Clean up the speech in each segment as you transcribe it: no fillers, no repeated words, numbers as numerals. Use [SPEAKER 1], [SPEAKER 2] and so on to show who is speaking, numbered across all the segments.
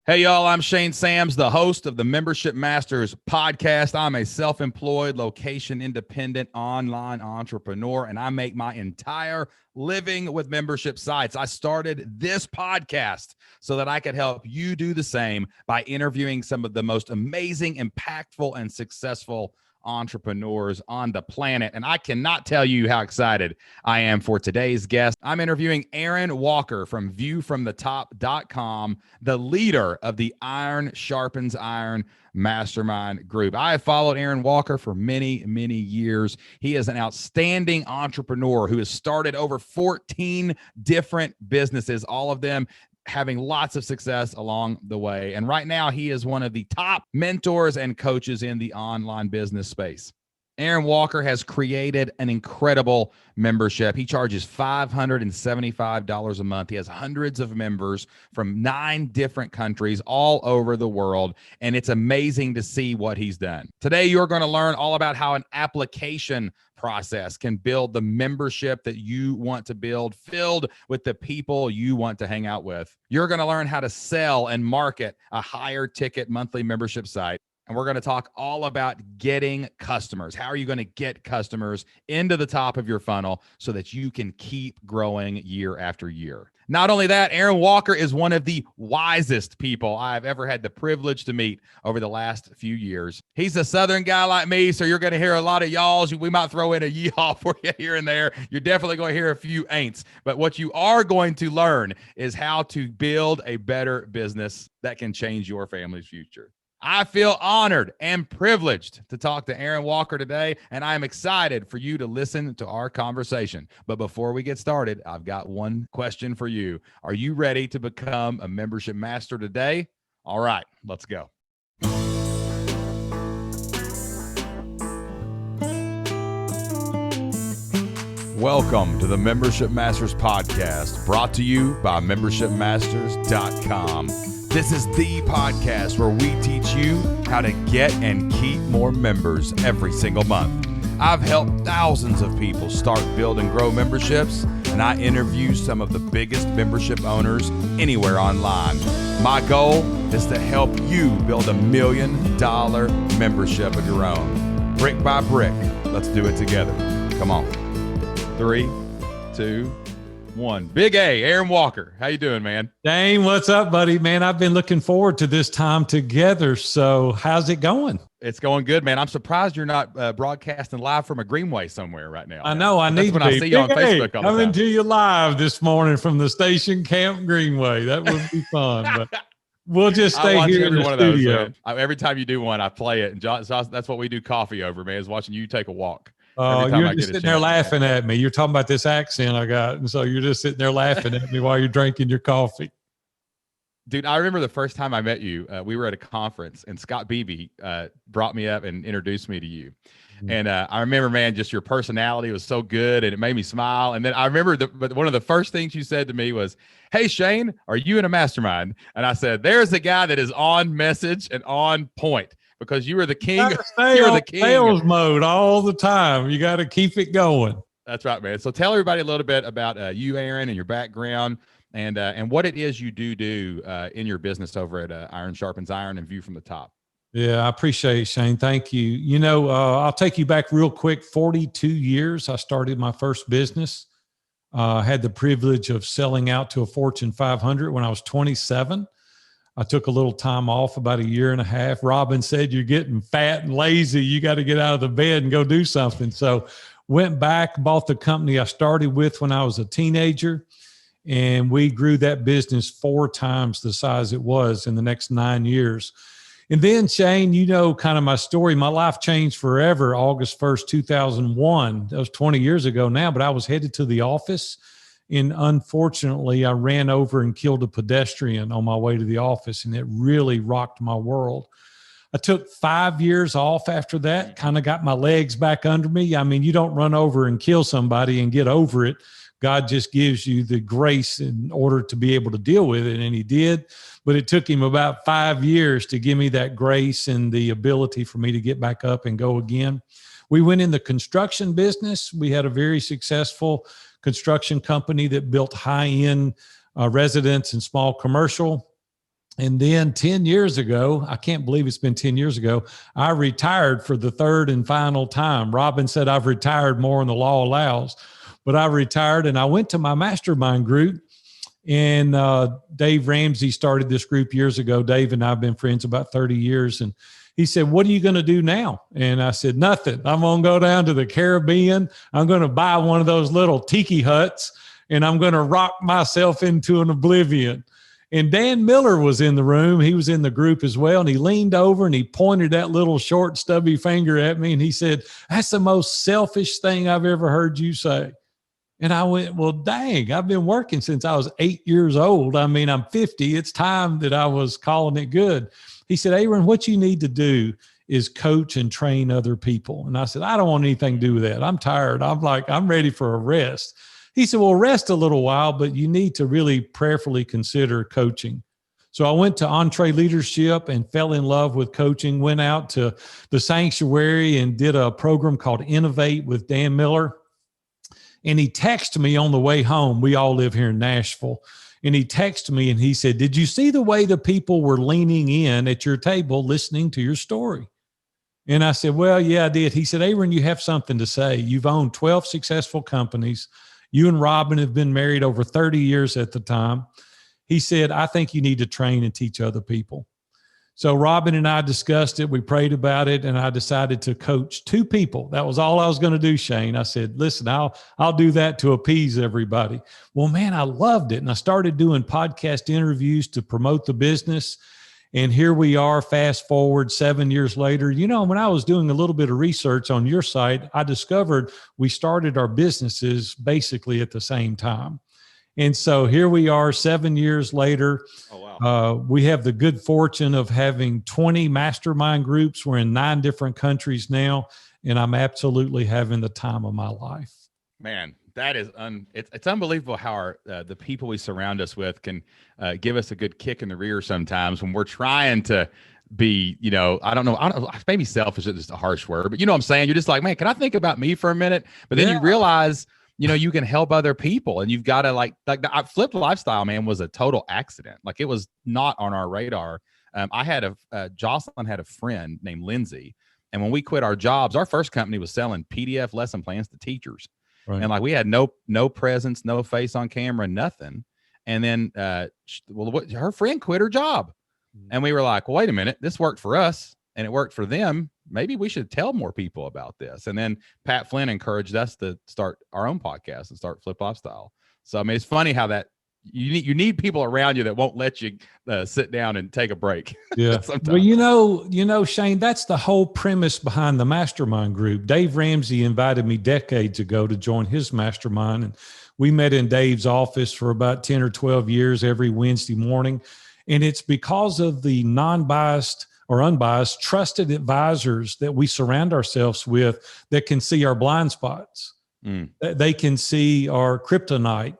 [SPEAKER 1] Hey, y'all, I'm Shane Sams, the host of the Membership Masters podcast. I'm a self-employed, location-independent online entrepreneur, and I make my entire living with membership sites. I started this podcast so that I could help you do the same by interviewing some of the most amazing, impactful, and successful entrepreneurs on the planet. And I cannot tell you how excited I am for today's guest. I'm interviewing Aaron Walker from viewfromthetop.com, the leader of the Iron Sharpens Iron Mastermind group. I have followed Aaron Walker for many, many years. He is an outstanding entrepreneur who has started over 14 different businesses, all of them having lots of success along the way. And right now, he is one of the top mentors and coaches in the online business space. Aaron Walker has created an incredible membership. He charges $575 a month. He has hundreds of members from 9 different countries all over the world, and it's amazing to see what he's done. Today, you're going to learn all about how an application process can build the membership that you want to build, filled with the people you want to hang out with. You're going to learn how to sell and market a higher ticket monthly membership site. And we're going to talk all about getting customers. How are you going to get customers into the top of your funnel so that you can keep growing year after year? Not only that, Aaron Walker is one of the wisest people I've ever had the privilege to meet over the last few years. He's a Southern guy like me, so you're going to hear a lot of y'alls. We might throw in a yeehaw for you here and there. You're definitely going to hear a few ain'ts. But what you are going to learn is how to build a better business that can change your family's future. I feel honored and privileged to talk to Aaron Walker today, and I am excited for you to listen to our conversation. But before we get started, I've got one question for you. Are you ready to become a membership master today? All right, let's go. Welcome to the Membership Masters podcast, brought to you by membershipmasters.com. This is the podcast where we teach you how to get and keep more members every single month. I've helped thousands of people start, build, and grow memberships, and I interview some of the biggest membership owners anywhere online. My goal is to help you build $1 million membership of your own. Brick by brick, let's do it together. Come on. 3, 2, 1. Big A, Aaron Walker. How you doing, man?
[SPEAKER 2] Dane, what's up, buddy? Man, I've been looking forward to this time together. So how's it going?
[SPEAKER 1] It's going good, man. I'm surprised you're not broadcasting live from a greenway somewhere right now.
[SPEAKER 2] I know. I need to be.
[SPEAKER 1] I see you on Facebook all the time.
[SPEAKER 2] Coming to you live this morning from the Station Camp Greenway. That would be fun. But we'll just stay here in the studio.
[SPEAKER 1] Every time you do one, I play it. And that's what we do coffee over, man, is watching you take a walk.
[SPEAKER 2] Oh, you're just sitting there laughing at me. You're talking about this accent I got. And so you're just sitting there laughing at me while you're drinking your coffee.
[SPEAKER 1] Dude, I remember the first time I met you, we were at a conference and Scott Beebe brought me up and introduced me to you. Mm-hmm. And I remember, man, just your personality was so good and it made me smile. And then I remember but one of the first things you said to me was, "Hey, Shane, are you in a mastermind?" And I said, "There's a guy that is on message and on point." Because you were the king. You're the king.
[SPEAKER 2] Sales mode all the time. You got to keep it going.
[SPEAKER 1] That's right, man. So tell everybody a little bit about you, Aaron, and your background, and what it is you do in your business over at Iron Sharpens Iron and View from the Top.
[SPEAKER 2] Yeah, I appreciate it, Shane. Thank you. You know, I'll take you back real quick. 42 years. I started my first business. Had the privilege of selling out to a Fortune 500 when I was 27. I took a little time off, about 1.5 years. Robin said, "You're getting fat and lazy. You got to get out of the bed and go do something." So went back, bought the company I started with when I was a teenager, and we grew that business 4 times the size it was in the next 9 years. And then, Shane, you know kind of my story. My life changed forever August 1st, 2001. That was 20 years ago now, but I was headed to the office. And unfortunately, I ran over and killed a pedestrian on my way to the office, and it really rocked my world. I took 5 years off after that, kind of got my legs back under me. I mean, you don't run over and kill somebody and get over it. God just gives you the grace in order to be able to deal with it, and he did. But it took him about 5 years to give me that grace and the ability for me to get back up and go again. We went in the construction business. We had a very successful construction company that built high-end residence and small commercial. And then 10 years ago, I can't believe it's been 10 years ago, I retired for the third and final time. Robin said I've retired more than the law allows, but I retired and I went to my mastermind group. And Dave Ramsey started this group years ago. Dave and I have been friends about 30 years. And he said, what are you going to do now? And I said, nothing. I'm going to go down to the Caribbean. I'm going to buy one of those little tiki huts, and I'm going to rock myself into an oblivion. And Dan Miller was in the room. He was in the group as well. And he leaned over and he pointed that little short, stubby finger at me. And he said, that's the most selfish thing I've ever heard you say. And I went, well, dang, I've been working since I was 8 years old. I mean, I'm 50. It's time that I was calling it good. He said, Aaron, what you need to do is coach and train other people. And I said, I don't want anything to do with that. I'm tired. I'm ready for a rest. He said, well, rest a little while, but you need to really prayerfully consider coaching. So I went to EntreLeadership and fell in love with coaching, went out to the sanctuary and did a program called Innovate with Dan Miller. And he texted me on the way home. We all live here in Nashville. And he texted me and he said, did you see the way the people were leaning in at your table listening to your story? And I said, well, yeah, I did. He said, Aaron, you have something to say. You've owned 12 successful companies. You and Robin have been married over 30 years at the time. He said, I think you need to train and teach other people. So Robin and I discussed it. We prayed about it, and I decided to coach 2 people. That was all I was going to do, Shane. I said, listen, I'll do that to appease everybody. Well, man, I loved it. And I started doing podcast interviews to promote the business. And here we are, fast forward 7 years later. You know, when I was doing a little bit of research on your site, I discovered we started our businesses basically at the same time. And so here we are 7 years later.
[SPEAKER 1] Oh, wow.
[SPEAKER 2] We have the good fortune of having 20 mastermind groups. We're in 9 different countries now, and I'm absolutely having the time of my life.
[SPEAKER 1] Man, that is it's unbelievable how the people we surround us with can give us a good kick in the rear sometimes when we're trying to be, I don't know, maybe selfish is just a harsh word, but you know what I'm saying? You're just like, man, can I think about me for a minute? But then you realize, you can help other people, and you've got to like the flipped lifestyle, man, was a total accident. Like, it was not on our radar. I had Jocelyn had a friend named Lindsay. And when we quit our jobs, our first company was selling PDF lesson plans to teachers. Right. And like, we had no presence, no face on camera, nothing. And then, her friend quit her job. And we were like, well, wait a minute, this worked for us and it worked for them. Maybe we should tell more people about this. And then Pat Flynn encouraged us to start our own podcast and start Flip Lifestyle. So, I mean, it's funny how that you need people around you that won't let you sit down and take a break.
[SPEAKER 2] Yeah. Well, Shane, that's the whole premise behind the mastermind group. Dave Ramsey invited me decades ago to join his mastermind. And we met in Dave's office for about 10 or 12 years every Wednesday morning. And it's because of the non-biased or unbiased, trusted advisors that we surround ourselves with that can see our blind spots. They can see our kryptonite.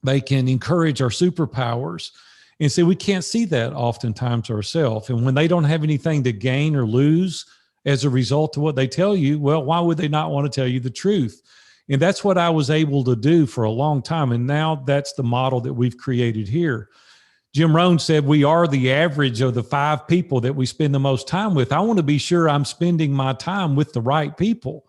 [SPEAKER 2] They can encourage our superpowers. And so we can't see that oftentimes ourselves. And when they don't have anything to gain or lose as a result of what they tell you, well, why would they not want to tell you the truth? And that's what I was able to do for a long time. And now that's the model that we've created here. Jim Rohn said, we are the average of the 5 people that we spend the most time with. I want to be sure I'm spending my time with the right people.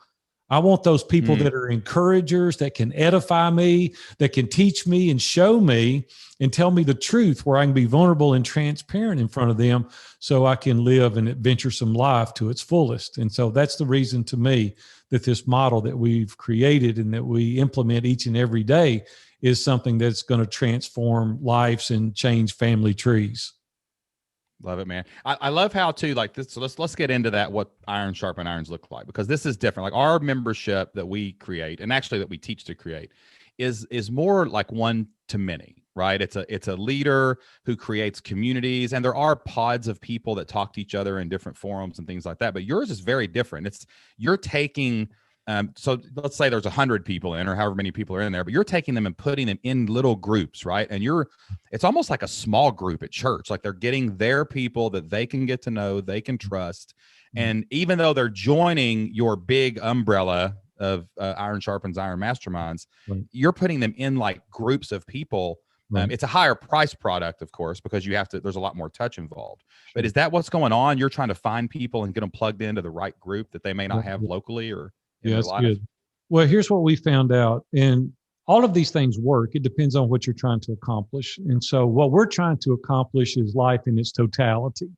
[SPEAKER 2] I want those people that are encouragers, that can edify me, that can teach me and show me and tell me the truth, where I can be vulnerable and transparent in front of them so I can live an adventuresome life to its fullest. And so that's the reason to me that this model that we've created and that we implement each and every day is something that's going to transform lives and change family trees.
[SPEAKER 1] Love it, man. I love how too, like this. So let's get into that. What iron sharpen irons look like, because this is different. Like, our membership that we create, and actually that we teach to create, is more like one to many, right? It's a leader who creates communities, and there are pods of people that talk to each other in different forums and things like that. But yours is very different. You're taking. So let's say there's 100 people in, or however many people are in there, but you're taking them and putting them in little groups, right? And it's almost like a small group at church. Like, they're getting their people that they can get to know, they can trust. And even though they're joining your big umbrella of Iron Sharpens Iron Masterminds, right, you're putting them in like groups of people
[SPEAKER 2] Right.
[SPEAKER 1] It's a higher price product, of course, because there's a lot more touch involved. But is that what's going on? You're trying to find people and get them plugged into the right group that they may not have locally or in
[SPEAKER 2] Yeah,
[SPEAKER 1] their
[SPEAKER 2] that's
[SPEAKER 1] life?
[SPEAKER 2] good. Well, here's what we found out. And all of these things work. It depends on what you're trying to accomplish. And so what we're trying to accomplish is life in its totality.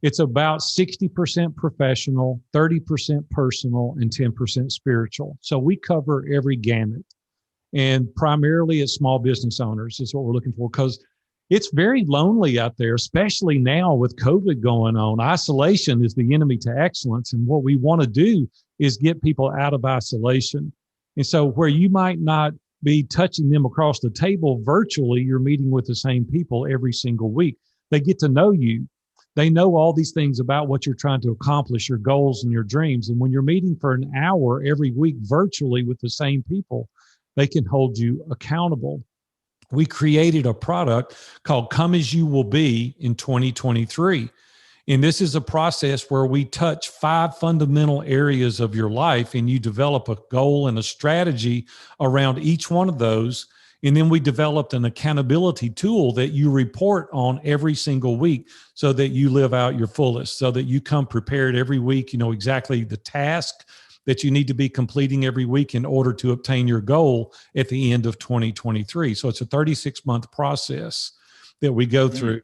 [SPEAKER 2] It's about 60% professional, 30% personal, and 10% spiritual. So we cover every gamut. And primarily it's small business owners is what we're looking for, because it's very lonely out there, especially now with COVID going on. Isolation is the enemy to excellence. And what we want to do is get people out of isolation. And so where you might not be touching them across the table virtually, you're meeting with the same people every single week. They get to know you. They know all these things about what you're trying to accomplish, your goals and your dreams. And when you're meeting for an hour every week virtually with the same people, they can hold you accountable. We created a product called Come As You Will Be in 2023. And this is a process where we touch 5 fundamental areas of your life, and you develop a goal and a strategy around each one of those. And then we developed an accountability tool that you report on every single week so that you live out your fullest, so that you come prepared every week. You know exactly the task that you need to be completing every week in order to obtain your goal at the end of 2023. So it's a 36-month process that we go through.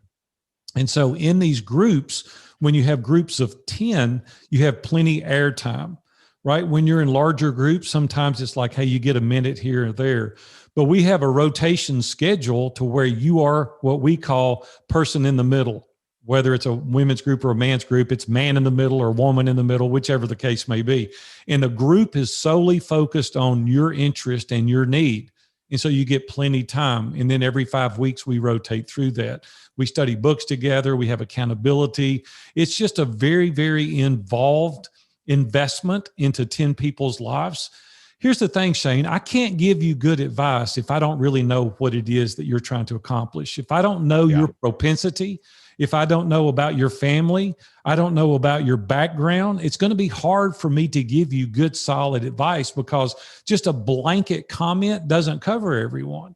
[SPEAKER 2] And so in these groups, when you have groups of 10, you have plenty airtime, right? When you're in larger groups, sometimes it's like, hey, you get a minute here or there. But we have a rotation schedule to where you are what we call person in the middle. Whether it's a women's group or a man's group, it's man in the middle or woman in the middle, whichever the case may be. And the group is solely focused on your interest and your need. And so you get plenty time. And then every 5 weeks, we rotate through that. We study books together. We have accountability. It's just a very, very involved investment into 10 people's lives. Here's the thing, Shane, I can't give you good advice if I don't really know what it is that you're trying to accomplish. If I don't know your propensity, if I don't know about your family, I don't know about your background, it's going to be hard for me to give you good, solid advice, because just a blanket comment doesn't cover everyone,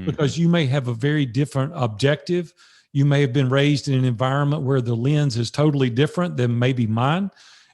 [SPEAKER 2] because you may have a very different objective. You may have been raised in an environment where the lens is totally different than maybe mine.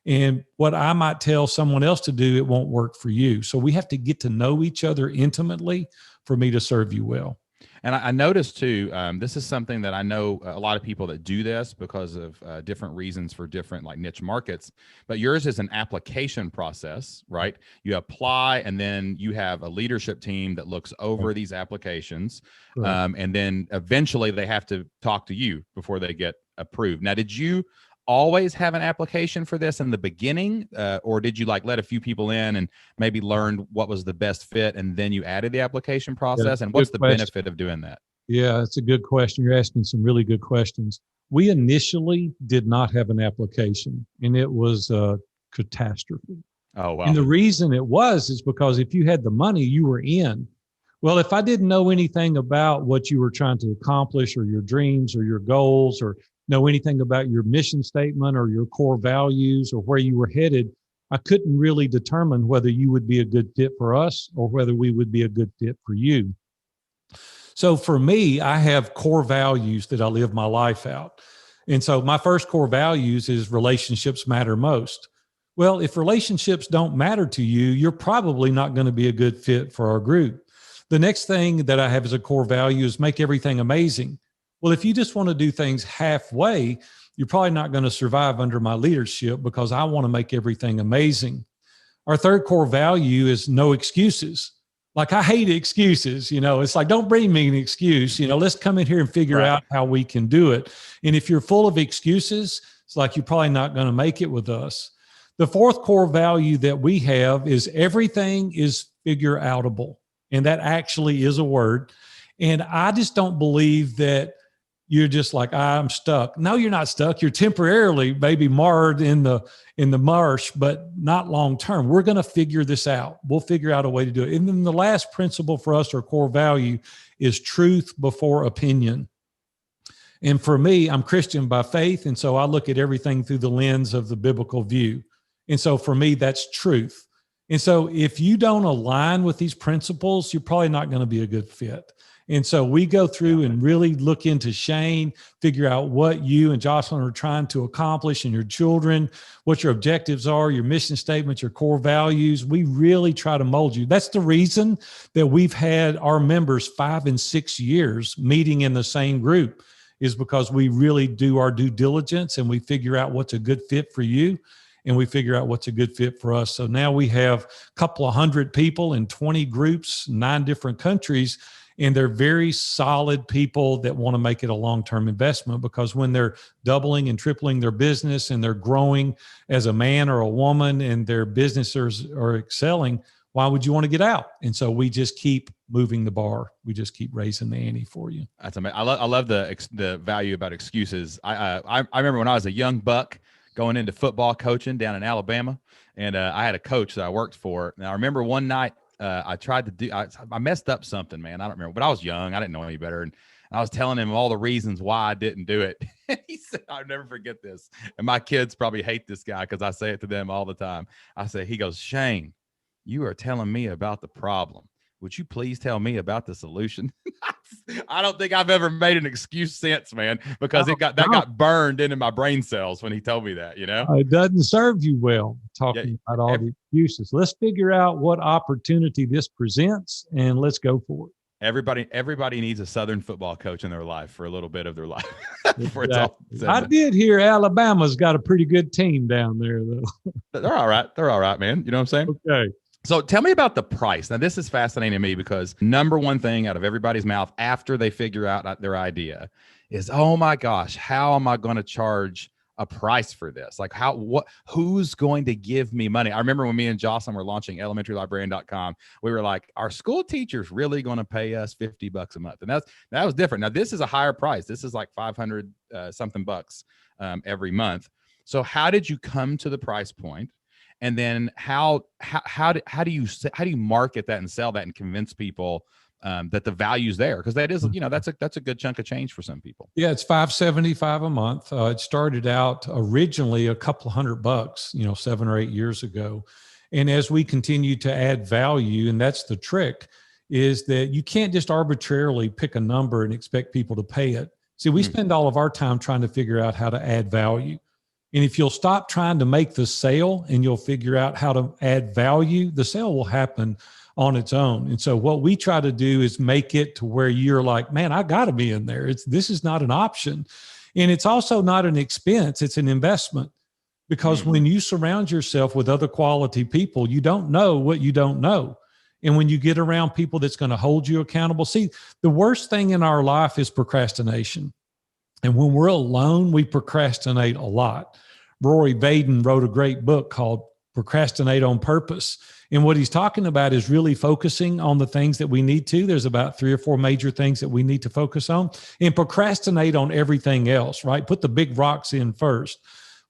[SPEAKER 2] And what I might tell someone else to do, it won't work for you. So we have to get to know each other intimately for me to serve you well.
[SPEAKER 1] And I noticed too, this is something that I know a lot of people that do this because of different reasons for different like niche markets, but yours is an application process, right? You apply and then you have a leadership team that looks over these applications. And then eventually they have to talk to you before they get approved. Now, did you always have an application for this in the beginning, or did you like let a few people in and maybe learn what was the best fit and then you added the application process? And what's the benefit of doing that?
[SPEAKER 2] Yeah, that's a good question. You're asking some really good questions. We initially did not have an application, and it was a catastrophe.
[SPEAKER 1] Oh, wow.
[SPEAKER 2] And the reason it was is because if you had the money, you were in. Well, if I didn't know anything about what you were trying to accomplish or your dreams or your goals, or know anything about your mission statement or your core values or where you were headed, I couldn't really determine whether you would be a good fit for us or whether we would be a good fit for you. So for me, I have core values that I live my life out. And so my first core values is relationships matter most. Well, if relationships don't matter to you, you're probably not going to be a good fit for our group. The next thing that I have as a core value is make everything amazing. Well, if you just want to do things halfway, you're probably not going to survive under my leadership, because I want to make everything amazing. Our third core value is no excuses. Like, I hate excuses. It's like, don't bring me an excuse. Let's come in here and figure out how we can do it. And if you're full of excuses, it's like you're probably not going to make it with us. The fourth core value that we have is everything is figure outable. And that actually is a word. And I just don't believe that you're just like, I'm stuck. No, you're not stuck. You're temporarily maybe marred in the marsh, but not long term. We're going to figure this out. We'll figure out a way to do it. And then the last principle for us, our core value, is truth before opinion. And for me, I'm Christian by faith. And so I look at everything through the lens of the biblical view. And so for me, that's truth. And so if you don't align with these principles, you're probably not going to be a good fit. And so we go through and really look into Shane, figure out what you and Jocelyn are trying to accomplish and your children, what your objectives are, your mission statement, your core values. We really try to mold you. That's the reason that we've had our members 5 and 6 years meeting in the same group, is because we really do our due diligence and we figure out what's a good fit for you, and we figure out what's a good fit for us. So now we have a couple of hundred people in 20 groups, 9 different countries, and they're very solid people that want to make it a long-term investment, because when they're doubling and tripling their business and they're growing as a man or a woman and their businesses are excelling, why would you want to get out? And so we just keep moving the bar. We just keep raising the ante for you.
[SPEAKER 1] That's amazing. I love the value about excuses. I remember when I was a young buck going into football coaching down in Alabama, and I had a coach that I worked for. And I remember one night I tried to do, I messed up something, man. I don't remember, but I was young. I didn't know any better. And I was telling him all the reasons why I didn't do it. He said, I'll never forget this. And my kids probably hate this guy because I say it to them all the time. He goes, Shane, you are telling me about the problem. Would you please tell me about the solution? I don't think I've ever made an excuse since, man, because that got burned into my brain cells when he told me that,
[SPEAKER 2] It doesn't serve you well talking about all the excuses. Let's figure out what opportunity this presents and let's go for it.
[SPEAKER 1] Everybody needs a Southern football coach in their life for a little bit of their life.
[SPEAKER 2] Exactly. I did hear Alabama's got a pretty good team down there, though.
[SPEAKER 1] They're all right. They're all right, man. You know what I'm saying?
[SPEAKER 2] Okay.
[SPEAKER 1] So tell me about the price. Now, this is fascinating to me because number one thing out of everybody's mouth after they figure out their idea is, oh my gosh, how am I going to charge a price for this? Like who's going to give me money? I remember when me and Jocelyn were launching elementarylibrarian.com, we were like, are school teachers really going to pay us $50 a month? And that was different. Now this is a higher price. This is like 500 something bucks every month. So how did you come to the price point? And then how do you market that and sell that and convince people that the value's there? Because that is, that's a good chunk of change for some people.
[SPEAKER 2] Yeah, it's $575 a month. It started out originally a couple $100, 7 or 8 years ago. And as we continue to add value, and that's the trick, is that you can't just arbitrarily pick a number and expect people to pay it. See, we spend all of our time trying to figure out how to add value. And if you'll stop trying to make the sale and you'll figure out how to add value, the sale will happen on its own. And so what we try to do is make it to where you're like, man, I got to be in there. This is not an option. And it's also not an expense. It's an investment, because when you surround yourself with other quality people, you don't know what you don't know. And when you get around people that's going to hold you accountable, see, the worst thing in our life is procrastination. And when we're alone, we procrastinate a lot. Rory Vaden wrote a great book called Procrastinate on Purpose. And what he's talking about is really focusing on the things that we need to. There's about 3 or 4 major things that we need to focus on, and procrastinate on everything else, right? Put the big rocks in first.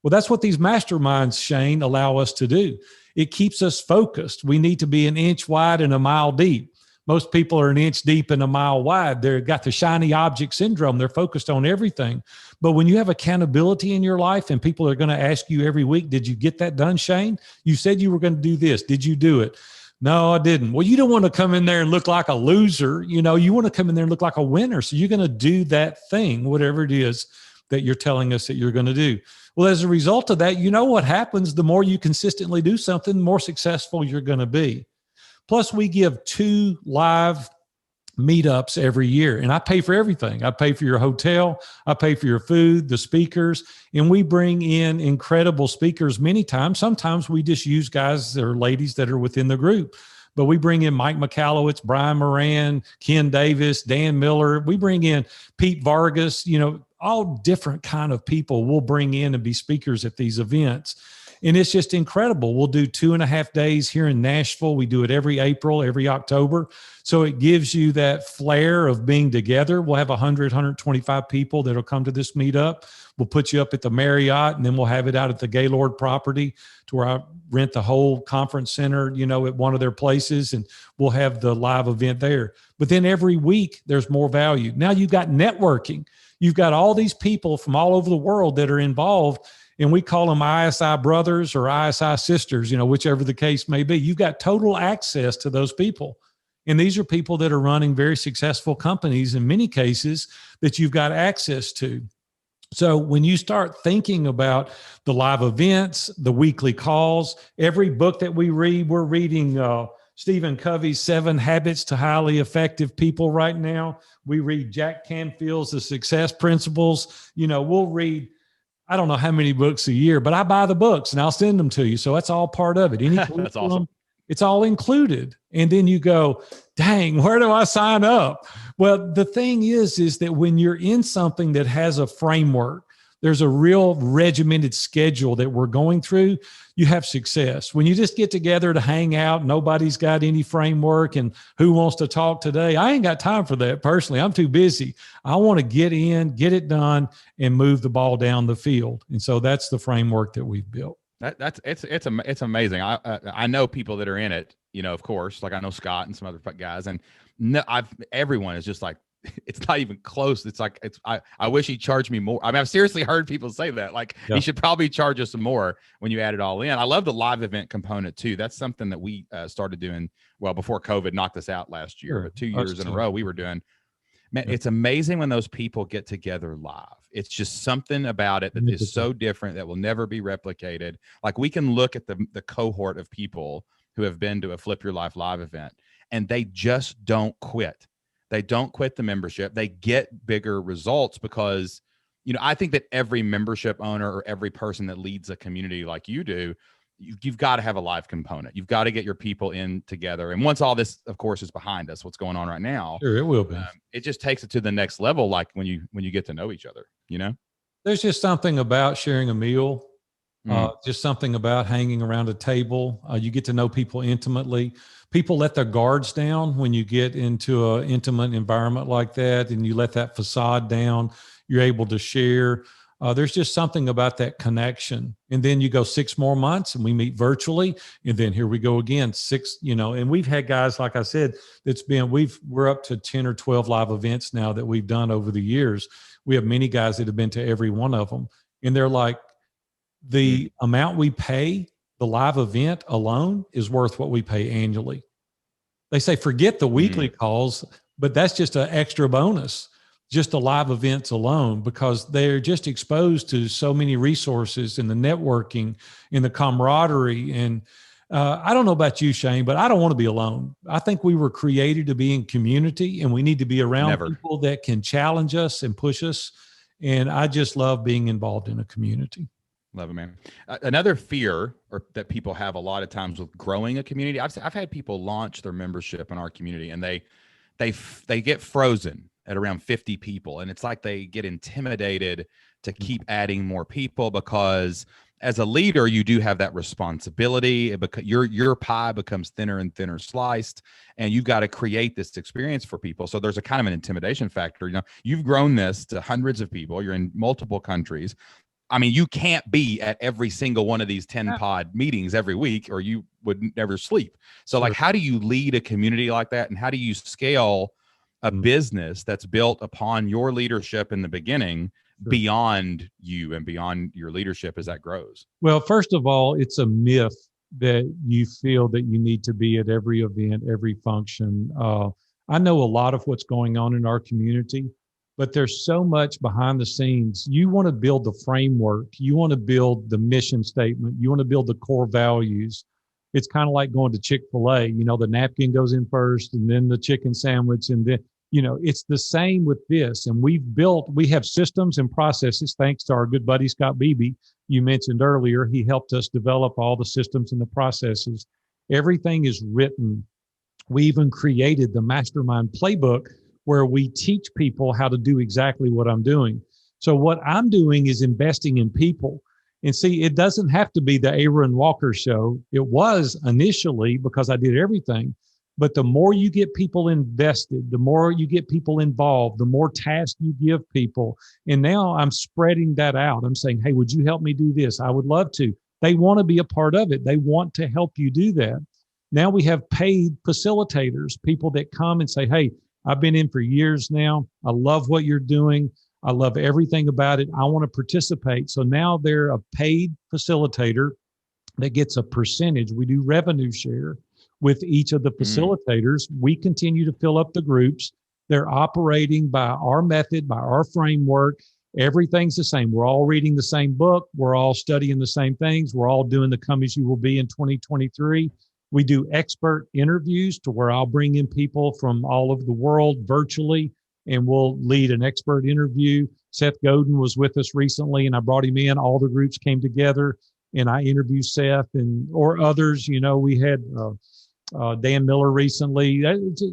[SPEAKER 2] Well, that's what these masterminds, Shane, allow us to do. It keeps us focused. We need to be an inch wide and a mile deep. Most people are an inch deep and a mile wide. They've got the shiny object syndrome. They're focused on everything. But when you have accountability in your life and people are going to ask you every week, did you get that done, Shane? You said you were going to do this. Did you do it? No, I didn't. Well, you don't want to come in there and look like a loser. You want to come in there and look like a winner. So you're going to do that thing, whatever it is that you're telling us that you're going to do. Well, as a result of that, what happens? The more you consistently do something, the more successful you're going to be. Plus, we give 2 live meetups every year, and I pay for everything. I pay for your hotel, I pay for your food, the speakers, and we bring in incredible speakers many times. Sometimes we just use guys or ladies that are within the group, but we bring in Mike McAllowitz, Brian Moran, Ken Davis, Dan Miller. We bring in Pete Vargas, all different kind of people we'll bring in and be speakers at these events. And it's just incredible. We'll do 2.5 days here in Nashville. We do it every April, every October. So it gives you that flair of being together. We'll have 100, 125 people that'll come to this meetup. We'll put you up at the Marriott, and then we'll have it out at the Gaylord property to where I rent the whole conference center, at one of their places, and we'll have the live event there. But then every week there's more value. Now you've got networking. You've got all these people from all over the world that are involved. And we call them ISI brothers or ISI sisters, whichever the case may be. You've got total access to those people. And these are people that are running very successful companies in many cases that you've got access to. So when you start thinking about the live events, the weekly calls, every book that we read, we're reading Stephen Covey's 7 Habits to Highly Effective People right now. We read Jack Canfield's The Success Principles. We'll read, I don't know how many books a year, but I buy the books and I'll send them to you. So that's all part of it. Any
[SPEAKER 1] That's awesome.
[SPEAKER 2] It's all included. And then you go, dang, where do I sign up? Well, the thing is that when you're in something that has a framework, there's a real regimented schedule that we're going through, you have success. When you just get together to hang out, nobody's got any framework and who wants to talk today? I ain't got time for that personally. I'm too busy. I want to get in, get it done, and move the ball down the field. And so that's the framework that we've built.
[SPEAKER 1] It's amazing. I know people that are in it, of course, like I know Scott and some other guys, and everyone is just like, it's not even close. It's like, I wish he charged me more. I mean, I've seriously heard people say that, like, he should probably charge us some more when you add it all in. I love the live event component too. That's something that we started doing before COVID knocked us out last year, but 2 years in a row we were doing. Man, it's amazing when those people get together live. It's just something about it that is so different that will never be replicated. Like, we can look at the cohort of people who have been to a Flip Your Life live event, and they just don't quit. They don't quit the membership. They get bigger results because, I think that every membership owner or every person that leads a community like you do, you've got to have a live component. You've got to get your people in together. And once all this, of course, is behind us, what's going on right now,
[SPEAKER 2] sure, it will be.
[SPEAKER 1] It just takes it to the next level. Like when you get to know each other,
[SPEAKER 2] there's just something about sharing a meal, just something about hanging around a table. You get to know people intimately. People let their guards down when you get into an intimate environment like that, and you let that facade down. You're able to share. There's just something about that connection. And then you go 6 more months and we meet virtually. And then here we go again, 6, and we've had guys, like I said, we're up to 10 or 12 live events now that we've done over the years. We have many guys that have been to every one of them. And they're like, the amount we pay the live event alone is worth what we pay annually. They say, forget the weekly calls, but that's just an extra bonus. Just the live events alone, because they're just exposed to so many resources and the networking and the camaraderie. And I don't know about you, Shane, but I don't want to be alone. I think we were created to be in community, and we need to be around people that can challenge us and push us. And I just love being involved in a community.
[SPEAKER 1] Love it, man. Another fear that people have a lot of times with growing a community, I've had people launch their membership in our community, and they get frozen at around 50 people. And it's like they get intimidated to keep adding more people, because as a leader, you do have that responsibility. Your pie becomes thinner and thinner sliced, and you've got to create this experience for people. So there's a kind of an intimidation factor. You've grown this to hundreds of people. You're in multiple countries. I mean, you can't be at every single one of these 10 pod meetings every week, or you would never sleep. So like, how do you lead a community like that? And how do you scale a business that's built upon your leadership in the beginning beyond you and beyond your leadership as that grows?
[SPEAKER 2] Well, first of all, it's a myth that you feel that you need to be at every event, every function. I know a lot of what's going on in our community, but there's so much behind the scenes. You want to build the framework. You want to build the mission statement. You want to build the core values. It's kind of like going to Chick-fil-A. The napkin goes in first, and then the chicken sandwich, and then, it's the same with this. And we have systems and processes, thanks to our good buddy, Scott Beebe. You mentioned earlier, he helped us develop all the systems and the processes. Everything is written. We even created the Mastermind playbook, where we teach people how to do exactly what I'm doing. So what I'm doing is investing in people. And see, it doesn't have to be the Aaron Walker show. It was initially, because I did everything. But the more you get people invested, the more you get people involved, the more tasks you give people. And now I'm spreading that out. I'm saying, hey, would you help me do this? I would love to. They want to be a part of it. They want to help you do that. Now we have paid facilitators, people that come and say, hey, I've been in for years now. I love what you're doing. I love everything about it. I want to participate. So now they're a paid facilitator that gets a percentage. We do revenue share. with each of the facilitators. We continue to fill up the groups. They're operating by our method, by our framework. Everything's the same. We're all reading the same book. We're all studying the same things. We're all doing the Come As You Will Be in 2023. We do expert interviews to where I'll bring in people from all over the world virtually, and we'll lead an expert interview. Seth Godin was with us recently, and I brought him in. All the groups came together, and I interviewed Seth or others. We had Dan Miller recently.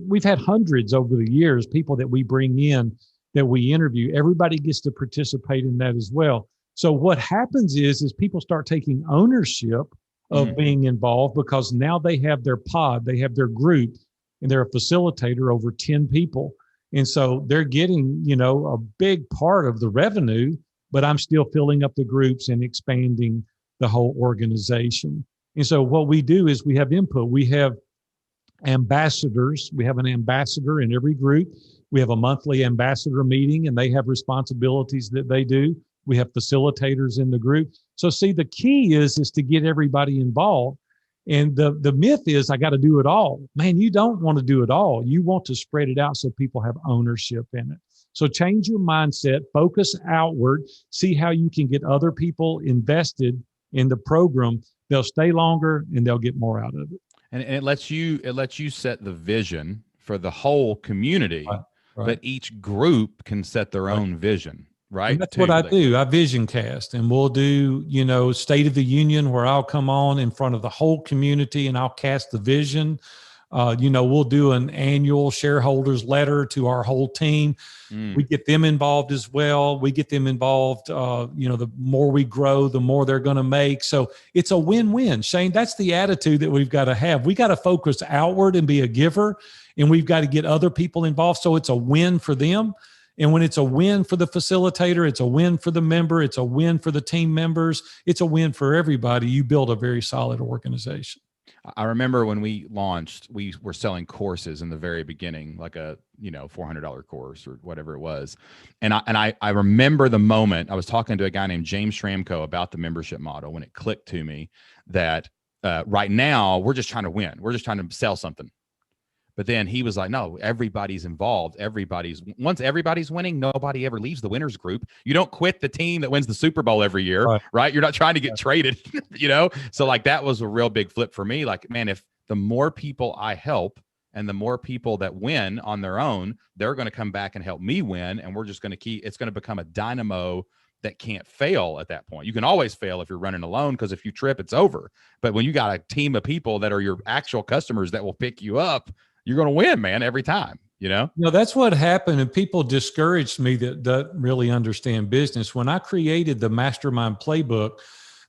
[SPEAKER 2] We've had hundreds over the years, people that we bring in that we interview. Everybody gets to participate in that as well. So what happens is people start taking ownership of being involved, because now they have their pod, they have their group, and they're a facilitator over 10 people. And so they're getting, a big part of the revenue, but I'm still filling up the groups and expanding the whole organization. And so what we do is we have input. We have ambassadors. We have an ambassador in every group. We have a monthly ambassador meeting, and they have responsibilities that they do. We have facilitators in the group. So see, the key is to get everybody involved. And the myth is I got to do it all. Man, you don't want to do it all. You want to spread it out so people have ownership in it. So change your mindset, focus outward, see how you can get other people invested in the program. They'll stay longer and they'll get more out of it.
[SPEAKER 1] And it lets you set the vision for the whole community,
[SPEAKER 2] right.
[SPEAKER 1] But each group can set their own vision. Right.
[SPEAKER 2] And that's what I do. I Visioncast, and we'll do, State of the Union, where I'll come on in front of the whole community and I'll cast the vision. We'll do an annual shareholders letter to our whole team. We get them involved as well. We get them involved. The more we grow, the more they're going to make. So it's a win-win. Shane, that's the attitude that we've got to have. We got to focus outward and be a giver, and we've got to get other people involved. So it's a win for them. And when it's a win for the facilitator, it's a win for the member, it's a win for the team members, it's a win for everybody. You build a very solid organization.
[SPEAKER 1] I remember when we launched, we were selling courses in the very beginning, like a $400 course or whatever it was. And I remember the moment I was talking to a guy named James Schramko about the membership model, when it clicked to me that right now we're just trying to win. We're just trying to sell something. But then he was like, no, everybody's involved. Once everybody's winning, nobody ever leaves the winners group. You don't quit the team that wins the Super Bowl every year, right? You're not trying to get traded, So like that was a real big flip for me. Like, man, if the more people I help and the more people that win on their own, they're going to come back and help me win. And we're just going to it's going to become a dynamo that can't fail at that point. You can always fail if you're running alone, because if you trip, it's over. But when you got a team of people that are your actual customers that will pick you up, you're going to win, man, every time,
[SPEAKER 2] that's what happened. And people discouraged me that don't really understand business. When I created the Mastermind playbook,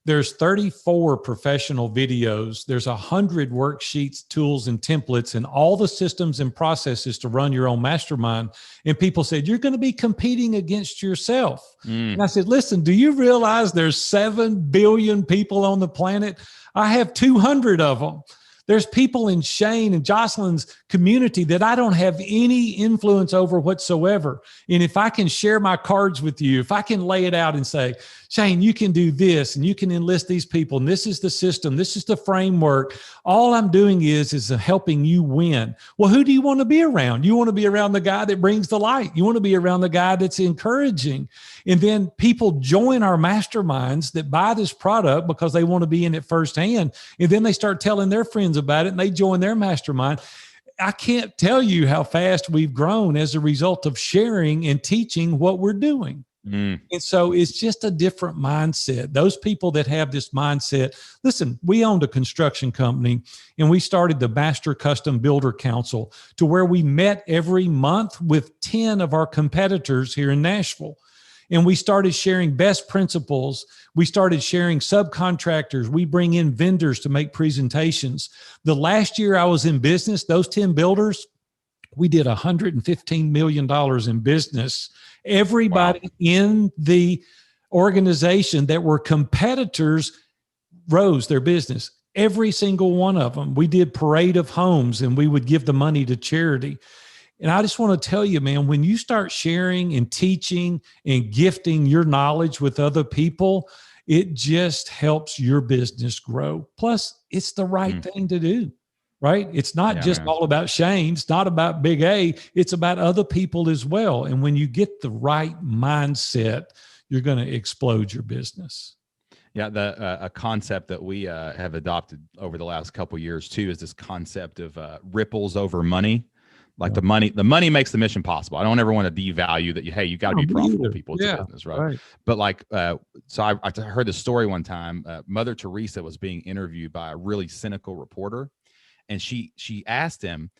[SPEAKER 2] there's 34 professional videos. There's 100 worksheets, tools, and templates, and all the systems and processes to run your own mastermind. And people said, you're going to be competing against yourself. And I said, listen, do you realize there's 7 billion people on the planet? I have 200 of them. There's people in Shane and Jocelyn's community that I don't have any influence over whatsoever. And if I can share my cards with you, if I can lay it out and say, Shane, you can do this and you can enlist these people, and this is the system, this is the framework. All I'm doing is helping you win. Well, who do you want to be around? You want to be around the guy that brings the light. You want to be around the guy that's encouraging. And then people join our masterminds that buy this product because they want to be in it firsthand. And then they start telling their friends about it and they join their mastermind. I can't tell you how fast we've grown as a result of sharing and teaching what we're doing. And so it's just a different mindset. Those people that have this mindset, listen, we owned a construction company and we started the Master Custom Builder Council, to where we met every month with 10 of our competitors here in Nashville. And we started sharing best principles. We started sharing subcontractors. We bring in vendors to make presentations. The last year I was in business, those 10 builders, we did $115 million in business. Everybody in the organization that were competitors rose their business. Every single one of them. We did parade of homes and we would give the money to charity. And I just want to tell you, man, when you start sharing and teaching and gifting your knowledge with other people, it just helps your business grow. Plus, it's the right thing to do. right? It's not just all about Shane. It's not about Big A. It's about other people as well. And when you get the right mindset, you're going to explode your business.
[SPEAKER 1] Yeah, a concept that we have adopted over the last couple of years too is this concept of ripples over money. Like the money makes the mission possible. I don't ever want to devalue that. You got to be profitable, people. It's a business, right? But like, so I heard this story one time. Mother Teresa was being interviewed by a really cynical reporter, and she asked him,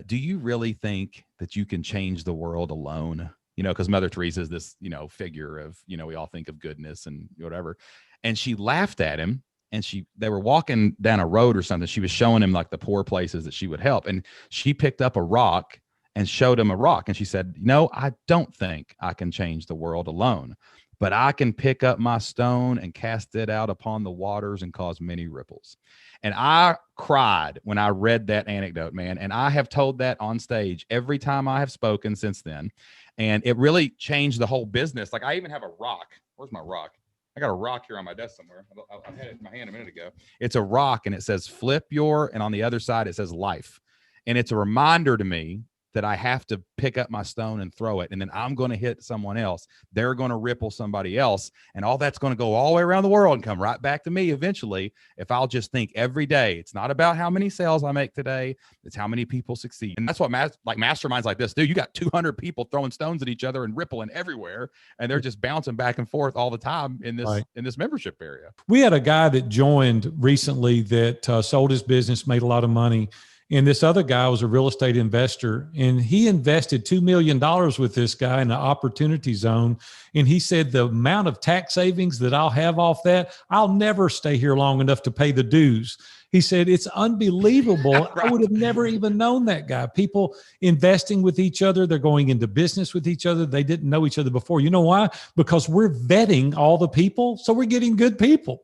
[SPEAKER 1] "Do you really think that you can change the world alone?" You know, because Mother Teresa is this, figure of, we all think of goodness and whatever. And she laughed at him. And they were walking down a road or something. She was showing him like the poor places that she would help. And she picked up a rock and showed him a rock. And she said, I don't think I can change the world alone, but I can pick up my stone and cast it out upon the waters and cause many ripples. And I cried when I read that anecdote, man. And I have told that on stage every time I have spoken since then. And it really changed the whole business. Like I even have a rock. Where's my rock? I got a rock here on my desk somewhere. I had it in my hand a minute ago. It's a rock and it says and on the other side it says life. And it's a reminder to me that I have to pick up my stone and throw it. And then I'm going to hit someone else. They're going to ripple somebody else. And all that's going to go all the way around the world and come right back to me eventually. If I'll just think every day, it's not about how many sales I make today. It's how many people succeed. And that's what masterminds like this do. You got 200 people throwing stones at each other and rippling everywhere. And they're just bouncing back and forth all the time in this membership area.
[SPEAKER 2] We had a guy that joined recently that sold his business, made a lot of money. And this other guy was a real estate investor, and he invested $2 million with this guy in an opportunity zone. And he said, the amount of tax savings that I'll have off that, I'll never stay here long enough to pay the dues. He said, it's unbelievable. Right. I would have never even known that guy. People investing with each other. They're going into business with each other. They didn't know each other before. You know why? Because we're vetting all the people. So we're getting good people.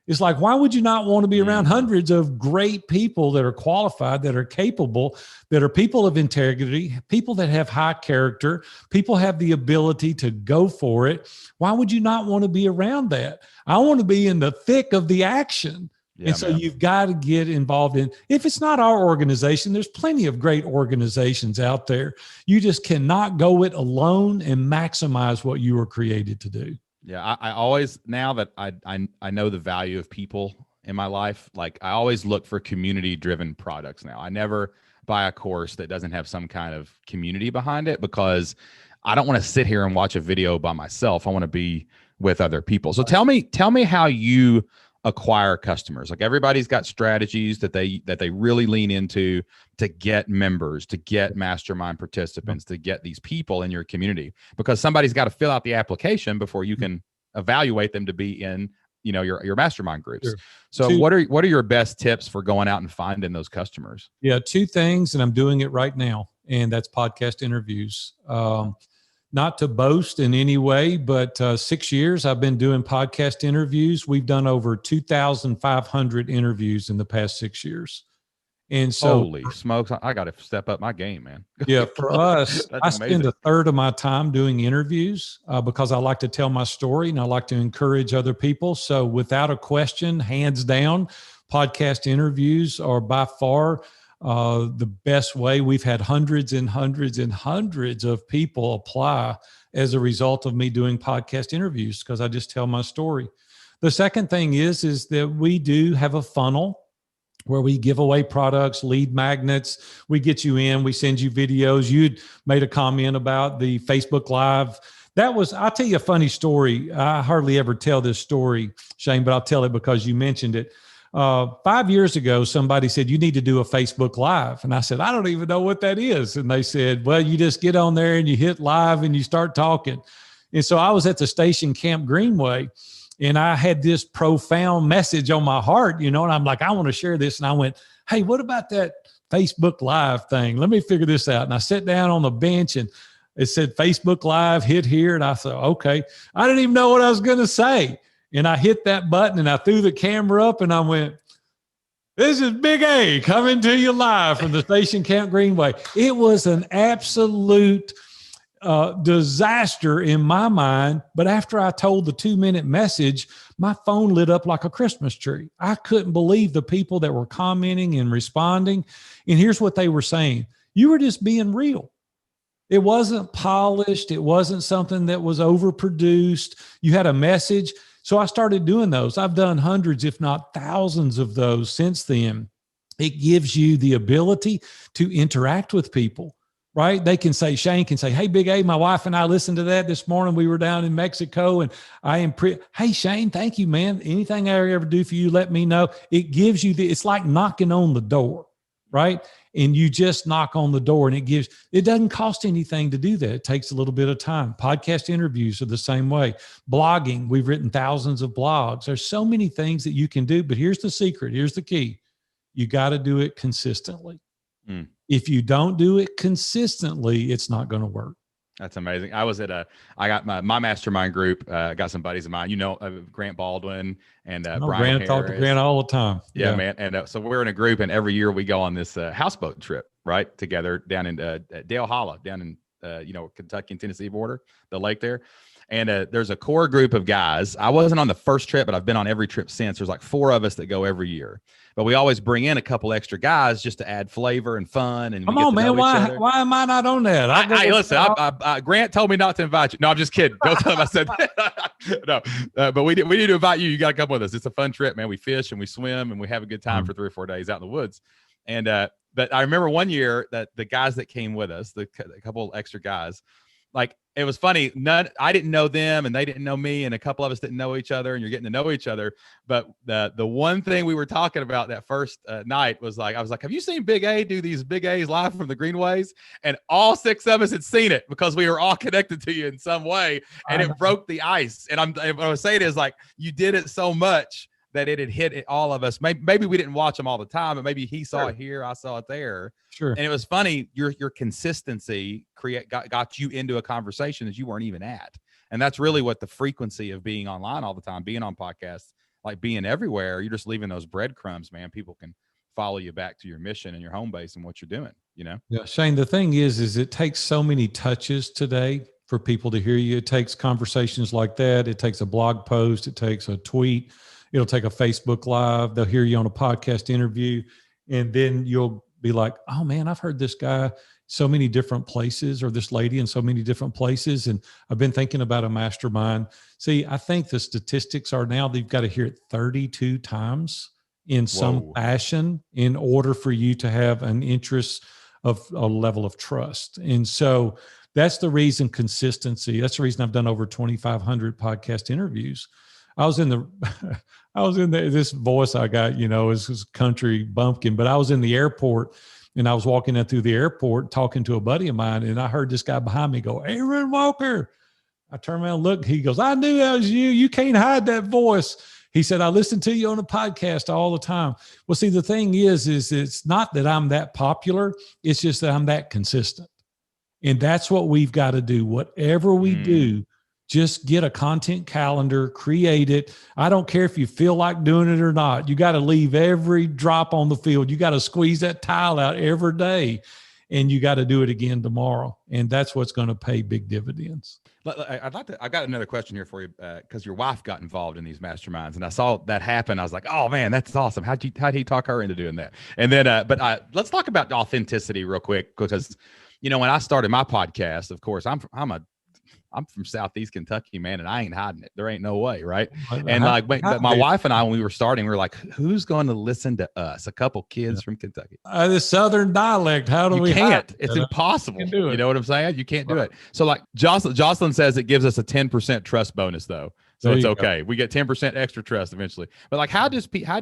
[SPEAKER 2] It's like, why would you not want to be around hundreds of great people that are qualified, that are capable, that are people of integrity, people that have high character, people have the ability to go for it? Why would you not want to be around that? I want to be in the thick of the action. Yeah, and so you've got to get involved in, if it's not our organization, there's plenty of great organizations out there. You just cannot go it alone and maximize what you were created to do.
[SPEAKER 1] Yeah, I always, now that I know the value of people in my life, like I always look for community-driven products now. I never buy a course that doesn't have some kind of community behind it, because I don't want to sit here and watch a video by myself. I want to be with other people. So tell me how you acquire customers. Like everybody's got strategies that they really lean into to get members, to get mastermind participants, to get these people in your community, because somebody's got to fill out the application before you can evaluate them to be in, your mastermind groups. Sure. So what are your best tips for going out and finding those customers?
[SPEAKER 2] Yeah, 2 things, and I'm doing it right now, and that's podcast interviews. Not to boast in any way, but 6 years I've been doing podcast interviews. We've done over 2,500 interviews in the past 6 years. And so,
[SPEAKER 1] holy smokes, I got to step up my game, man.
[SPEAKER 2] Yeah, for us, I spend a third of my time doing interviews because I like to tell my story and I like to encourage other people. So without a question, hands down, podcast interviews are by far the best way. We've had hundreds and hundreds and hundreds of people apply as a result of me doing podcast interviews, because I just tell my story. The second thing is that we do have a funnel where we give away products, lead magnets. We get you in, we send you videos. You'd made a comment about the Facebook Live. I'll tell you a funny story. I hardly ever tell this story, Shane, but I'll tell it because you mentioned it. 5 years ago, somebody said, you need to do a Facebook Live. And I said, I don't even know what that is. And they said, well, you just get on there and you hit live and you start talking. And so I was at the station Camp Greenway, and I had this profound message on my heart, and I'm like, I want to share this. And I went, hey, what about that Facebook Live thing? Let me figure this out. And I sat down on the bench and it said Facebook Live, hit here. And I thought, okay, I didn't even know what I was going to say. And I hit that button and I threw the camera up and I went, this is Big A coming to you live from the station Camp Greenway. It was an absolute disaster in my mind. But after I told the 2-minute message, my phone lit up like a Christmas tree. I couldn't believe the people that were commenting and responding. And here's what they were saying. You were just being real. It wasn't polished. It wasn't something that was overproduced. You had a message. So I started doing those. I've done hundreds, if not thousands of those since then. It gives you the ability to interact with people, right? They can say, Shane can say, hey, Big A, my wife and I listened to that this morning. We were down in Mexico and hey, Shane, thank you, man. Anything I ever do for you, let me know. It gives you it's like knocking on the door, right? And you just knock on the door and it doesn't cost anything to do that. It takes a little bit of time. Podcast interviews are the same way. Blogging, we've written thousands of blogs. There's so many things that you can do, but here's the secret. Here's the key. You got to do it consistently. If you don't do it consistently, it's not going to work.
[SPEAKER 1] That's amazing. I got my mastermind group. Got some buddies of mine, Grant Baldwin and Brian
[SPEAKER 2] Grant. Talk to Grant all the time.
[SPEAKER 1] Yeah, man. And so we're in a group, and every year we go on this houseboat trip, right, together down in Dale Hollow, down in Kentucky and Tennessee border, the lake there. And there's a core group of guys. I wasn't on the first trip, but I've been on every trip since. There's like 4 of us that go every year. But we always bring in a couple extra guys just to add flavor and fun. And
[SPEAKER 2] come on, man. Why am I not on that?
[SPEAKER 1] Hey, listen, Grant told me not to invite you. No, I'm just kidding. Don't tell him I said that. No, but we need to invite you. You got to come with us. It's a fun trip, man. We fish and we swim and we have a good time for 3 or 4 days out in the woods. And but I remember one year that the guys that came with us, a couple extra guys, like it was funny. I didn't know them and they didn't know me, and a couple of us didn't know each other, and you're getting to know each other. But the one thing we were talking about that first night was I was like, have you seen Big A do these Big A's live from the Greenways? And all 6 of us had seen it because we were all connected to you in some way, and it broke the ice. And what I was saying is, like, you did it so much that it had hit all of us. Maybe we didn't watch them all the time, but maybe he saw it here, I saw it there.
[SPEAKER 2] Sure.
[SPEAKER 1] And it was funny. Your consistency got you into a conversation that you weren't even at. And that's really what the frequency of being online all the time, being on podcasts, like being everywhere. You're just leaving those breadcrumbs, man. People can follow you back to your mission and your home base and what you're doing,
[SPEAKER 2] Yeah, Shane, the thing is it takes so many touches today for people to hear you. It takes conversations like that. It takes a blog post. It takes a tweet. It'll take a Facebook Live. They'll hear you on a podcast interview. And then you'll be like, oh man, I've heard this guy so many different places, or this lady in so many different places. And I've been thinking about a mastermind. See, I think the statistics are now they've got to hear it 32 times in some fashion in order for you to have an interest of a level of trust. And so that's the reason consistency. That's the reason I've done over 2,500 podcast interviews. I was in this voice I got, is country bumpkin, but I was in the airport and I was walking in through the airport talking to a buddy of mine, and I heard this guy behind me go, Aaron Walker. I turned around and looked. He goes, I knew that was you. You can't hide that voice. He said, I listen to you on a podcast all the time. Well, see, the thing is it's not that I'm that popular. It's just that I'm that consistent. And that's what we've got to do. Whatever we do, just get a content calendar, create it. I don't care if you feel like doing it or not. You got to leave every drop on the field. You got to squeeze that tile out every day, and you got to do it again tomorrow. And that's what's going to pay big dividends.
[SPEAKER 1] I've got another question here for you, because your wife got involved in these masterminds, and I saw that happen. I was like, oh man, that's awesome. How'd he talk her into doing that? And then, let's talk about authenticity real quick, because, when I started my podcast, of course, I'm from Southeast Kentucky, man, and I ain't hiding it. There ain't no way, right? And but my wife and I, when we were starting, we were like, who's going to listen to us? A couple kids from Kentucky.
[SPEAKER 2] The Southern dialect. How do we?
[SPEAKER 1] Can't. It's impossible. You know what I'm saying? You can't do it. So like Jocelyn says, it gives us a 10% trust bonus though. So it's okay. We get 10% extra trust eventually. But like, how do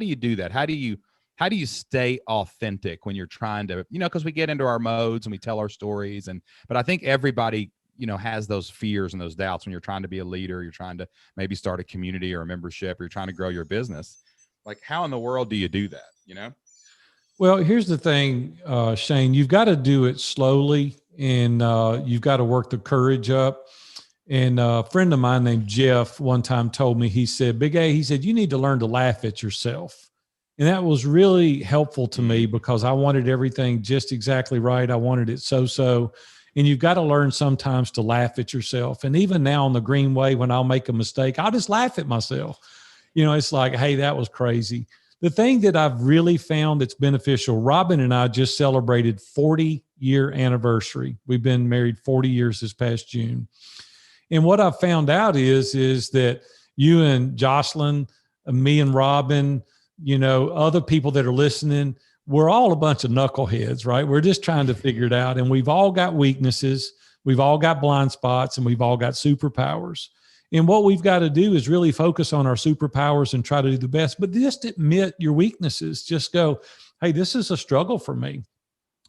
[SPEAKER 1] you do that? How do you stay authentic when you're trying to, because we get into our modes and we tell our stories, but I think everybody has those fears and those doubts when you're trying to be a leader, you're trying to maybe start a community or a membership, or you're trying to grow your business. Like, how in the world do you do that?
[SPEAKER 2] Well, here's the thing, Shane, you've got to do it slowly, and you've got to work the courage up. And a friend of mine named Jeff one time told me, he said, Big A, he said, you need to learn to laugh at yourself. And that was really helpful to me, because I wanted everything just exactly right. I wanted it so. And you've got to learn sometimes to laugh at yourself. And even now on the Greenway, when I'll make a mistake, I'll just laugh at myself. It's like, hey, that was crazy. The thing that I've really found that's beneficial, Robin and I just celebrated 40-year anniversary. We've been married 40 years this past June. And what I've found out is that you and Jocelyn, me and Robin, other people that are listening, we're all a bunch of knuckleheads, right? We're just trying to figure it out. And we've all got weaknesses. We've all got blind spots, and we've all got superpowers. And what we've got to do is really focus on our superpowers and try to do the best, but just admit your weaknesses. Just go, hey, this is a struggle for me.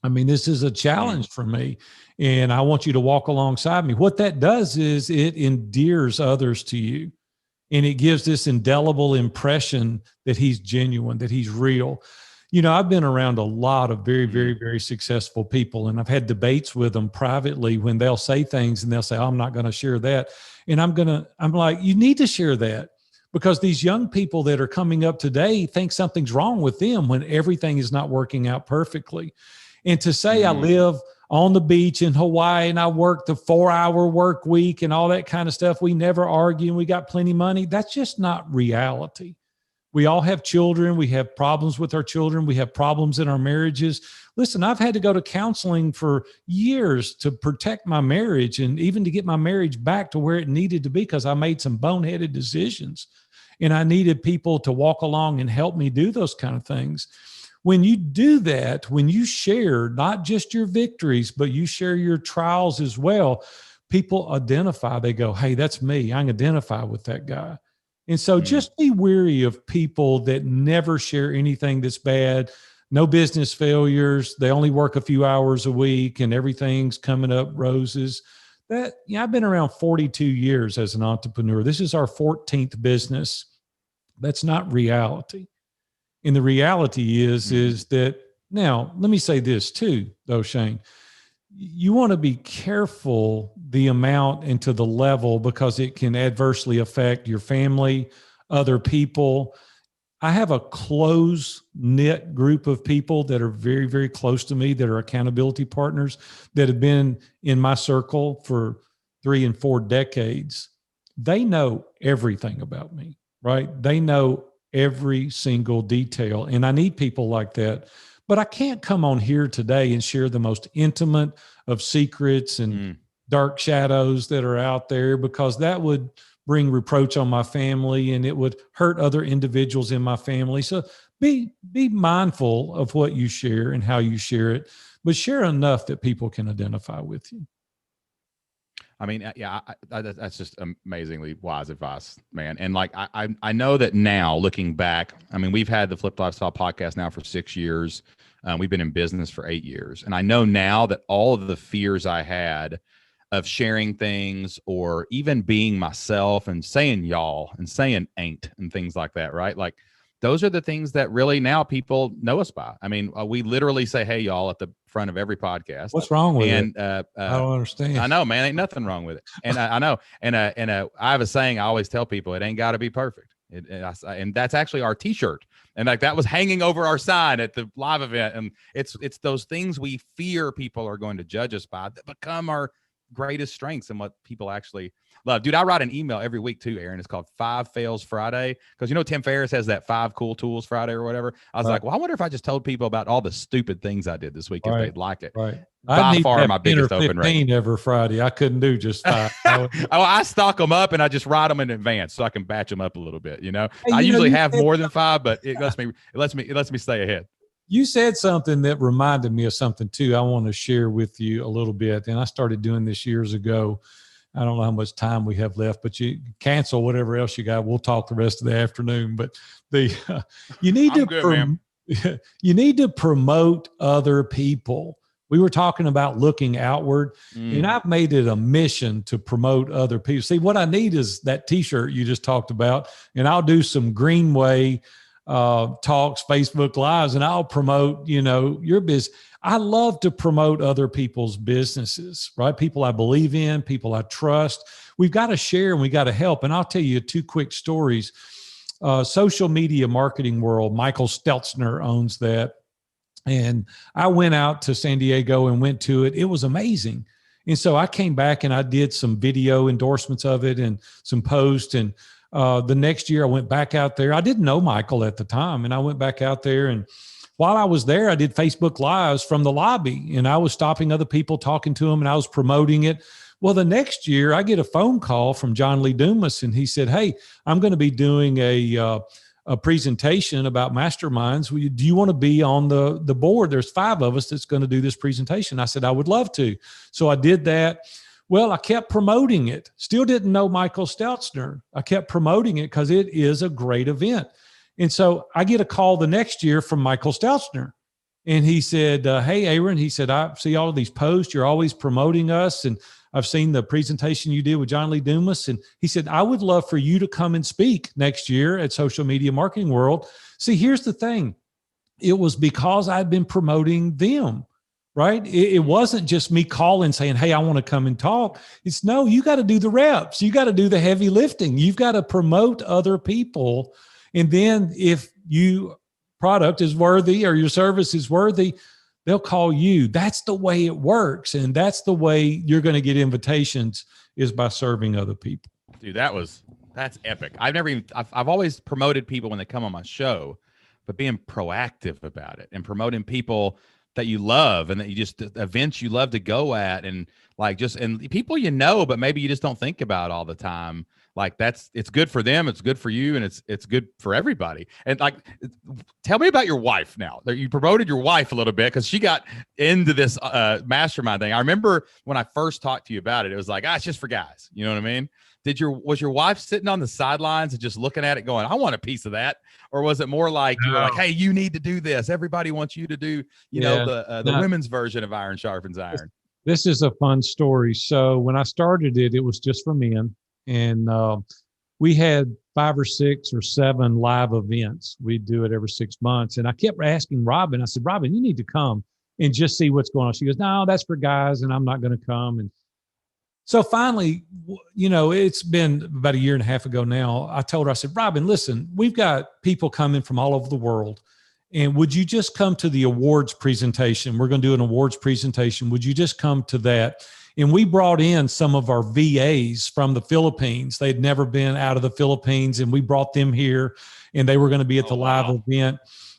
[SPEAKER 2] I mean, this is a challenge for me, and I want you to walk alongside me. What that does is it endears others to you, and it gives this indelible impression that he's genuine, that he's real. I've been around a lot of very, very, very successful people, and I've had debates with them privately when they'll say things and they'll say, I'm not going to share that. And I'm like, you need to share that, because these young people that are coming up today think something's wrong with them when everything is not working out perfectly. And to say I live on the beach in Hawaii and I work the 4-hour work week and all that kind of stuff, we never argue and we got plenty of money, that's just not reality. We all have children. We have problems with our children. We have problems in our marriages. Listen, I've had to go to counseling for years to protect my marriage and even to get my marriage back to where it needed to be, because I made some boneheaded decisions and I needed people to walk along and help me do those kind of things. When you do that, when you share not just your victories, but you share your trials as well, people identify. They go, hey, that's me. I can identify with that guy. And so just be wary of people that never share anything that's bad, no business failures. They only work a few hours a week and everything's coming up roses. I've been around 42 years as an entrepreneur. This is our 14th business. That's not reality. And the reality is that, now let me say this too, though, Shane. You want to be careful the amount and to the level, because it can adversely affect your family, other people. I have a close-knit group of people that are very, very close to me, that are accountability partners, that have been in my circle for 3 and 4 decades. They know everything about me, right? They know every single detail. And I need people like that. But I can't come on here today and share the most intimate of secrets and dark shadows that are out there, because that would bring reproach on my family and it would hurt other individuals in my family. So be mindful of what you share and how you share it, but share enough that people can identify with you.
[SPEAKER 1] I mean, yeah, that's just amazingly wise advice, man. And like, I know that now looking back, I mean, we've had the Flip Lifestyle podcast now for 6 years. We've been in business for 8 years. And I know now that all of the fears I had of sharing things or even being myself and saying y'all and saying ain't and things like that, right? Like, those are the things that really now people know us by. I mean, we literally say, hey, y'all, at the front of every podcast.
[SPEAKER 2] What's wrong with it?
[SPEAKER 1] I
[SPEAKER 2] don't understand.
[SPEAKER 1] I know, man, ain't nothing wrong with it. And I know. And I have a saying I always tell people, it ain't got to be perfect. And that's actually our t-shirt. And like, that was hanging over our sign at the live event. And it's those things we fear people are going to judge us by that become our greatest strengths and what people actually love. Dude, I write an email every week too, Aaron. It's called 5 Fails Friday, because Tim Ferriss has that 5 Cool Tools Friday or whatever. I was like, well, I wonder if I just told people about all the stupid things I did this week, if they'd like it.
[SPEAKER 2] Right.
[SPEAKER 1] By far my biggest open rate.
[SPEAKER 2] Every Friday. I couldn't do just 5.
[SPEAKER 1] I stock them up and I just write them in advance so I can batch them up a little bit. I usually have more than 5, but it lets me stay ahead.
[SPEAKER 2] You said something that reminded me of something too. I want to share with you a little bit. And I started doing this years ago. I don't know how much time we have left, but you cancel whatever else you got. We'll talk the rest of the afternoon. But you need you need to promote other people. We were talking about looking outward, and I've made it a mission to promote other people. See, what I need is that t-shirt you just talked about, and I'll do some Greenway talks, Facebook Lives, and I'll promote, your business. I love to promote other people's businesses, right? People I believe in, people I trust. We've got to share and we got to help. And I'll tell you 2 quick stories. Social media marketing world, Michael Stelzner owns that. And I went out to San Diego and went to it. It was amazing. And so I came back and I did some video endorsements of it and some posts. And the next year I went back out there. I didn't know Michael at the time. And I went back out there, and while I was there, I did Facebook Lives from the lobby, and I was stopping other people, talking to them, and I was promoting it. Well, the next year I get a phone call from John Lee Dumas, and he said, "Hey, I'm going to be doing a presentation about masterminds. Do you want to be on the board? There's 5 of us that's going to do this presentation." I said, "I would love to." So I did that. Well, I kept promoting it. Still didn't know Michael Stelzner. I kept promoting it because it is a great event. And so I get a call the next year from Michael Stelzner. And he said, "Hey, Aaron," he said, "I see all of these posts. You're always promoting us. And I've seen the presentation you did with John Lee Dumas." And he said, "I would love for you to come and speak next year at Social Media Marketing World." See, here's the thing. It was because I'd been promoting them, right? It wasn't just me calling saying, "Hey, I want to come and talk." It's no, you got to do the reps. You got to do the heavy lifting. You've got to promote other people. And then if your product is worthy or your service is worthy, they'll call you. That's the way it works. And that's the way you're going to get invitations, is by serving other people.
[SPEAKER 1] Dude, that's epic. I've always promoted people when they come on my show, but being proactive about it and promoting people that you love and that you just, events you love to go at, and and people but maybe you just don't think about all the time. It's good for them, it's good for you, and it's good for everybody. And tell me about your wife now. You promoted your wife a little bit because she got into this mastermind thing. I remember when I first talked to you about it, it was like, it's just for guys. You know what I mean? Was your wife sitting on the sidelines and just looking at it going, "I want a piece of that"? Or was it more like you were like, "Hey, you need to do this. Everybody wants you to do, the women's version of Iron Sharpens Iron"?
[SPEAKER 2] This is a fun story. So when I started it, it was just for men. And we had 5 or 6 or 7 live events. We'd do it every 6 months. And I kept asking Robin, I said, "Robin, you need to come and just see what's going on." She goes, "No, that's for guys, and I'm not going to come." And so finally, it's been about 1.5 years ago now. I told her, I said, "Robin, listen, we've got people coming from all over the world. And would you just come to the awards presentation? We're going to do an awards presentation. Would you just come to that?" And we brought in some of our VAs from the Philippines. They'd never been out of the Philippines, and we brought them here, and they were going to be at the live event.